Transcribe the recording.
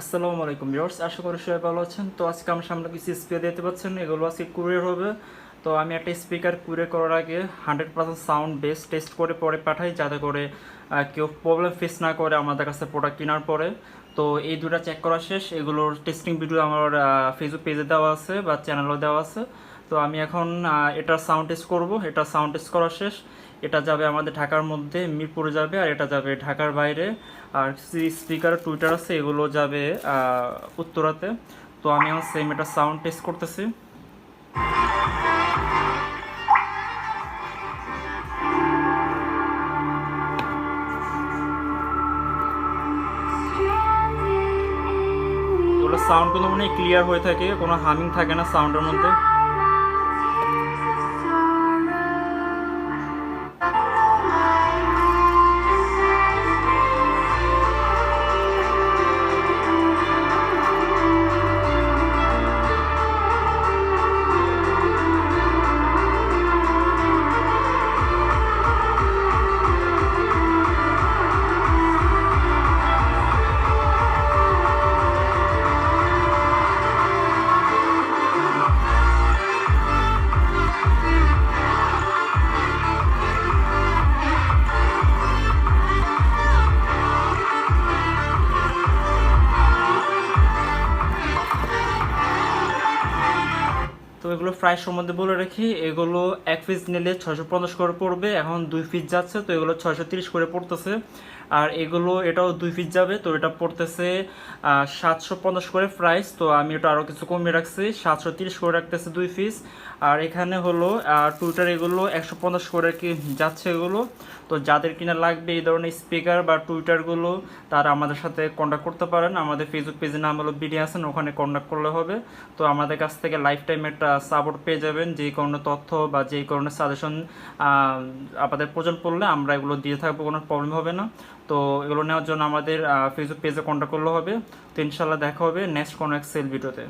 আসসালামু আলাইকুম ভিউয়ার্স, আশা করি সবাই ভালো আছেন। তো আজকে আমার সামনে কিছু স্পিকার দেখতে পাচ্ছেন, এগুলো আজকে কুরিয়ার হবে। তো আমি একটা স্পিকার কুরিয়ার করার আগে 100% সাউন্ড বেস টেস্ট করে পরে পাঠাই, যাতে করে কেউ প্রবলেম ফেস না করে আমাদের কাছে প্রোডাক্ট কেনার পরে। তো এই দুটো চেক করা শেষ, এগুলোর টেস্টিং ভিডিও আমার ফেসবুক পেজে দেওয়া আছে বা চ্যানেলেও দেওয়া আছে। তো আমি এখন এটার সাউন্ড টেস্ট করবো। এটা সাউন্ড টেস্ট করা শেষ। এটা যাবে আমাদের ঢাকার মধ্যে মিরপুরে যাবে, আর এটা যাবে ঢাকার বাইরে। আর স্পিকার টুইটার আছে, এগুলো যাবে উত্তরাতে। তো আমি আমার সেম এটা সাউন্ড টেস্ট করতেছি। এগুলো সাউন্ডগুলো মনে হয় ক্লিয়ার হয়ে থাকে, কোনো হামিং থাকে না সাউন্ডের মধ্যে। তো এগুলো প্রাইস সম্বন্ধে বলে রাখি, এগুলো এক পিস নিলে 650 করে পড়বে। এখন 2 পিস যাচ্ছে, তো এগুলো 630 করে পড়তেছে। আর এগুলো এটাও 2 পিস যাবে, তো এটা পড়তেছে 750 করে প্রাইস। তো আমি এটা আরও কিছু কমিয়ে রাখছি, 730 করে রাখতেছে 2 পিস। আর এখানে হলো টুইটার এগুলো 150 করে কি যাচ্ছে এগুলো। তো যাদের কিনা লাগবে এই ধরনের স্পিকার বা টুইটারগুলো, তারা আমাদের সাথে কন্ট্যাক্ট করতে পারেন। আমাদের ফেসবুক পেজের নাম হলো বিডি হাসান, ওখানে কন্ট্যাক্ট করলে হবে। তো আমাদের কাছ থেকে লাইফ টাইম একটা সাপোর্ট পেয়ে যাবেন, যে কোনো তথ্য বা যে কোনো সাজেশন আপনাদের প্রয়োজন পড়লে আমরা এগুলো দিয়ে থাকবো, কোনো প্রবলেম হবে না। তো এগুলো নেওয়ার জন্য আমাদের ফেসবুক পেজে কন্ট্যাক্ট করলে হবে। তো ইনশাল্লাহ দেখা হবে নেক্সট কোনো এক সেল ভিডিওতে।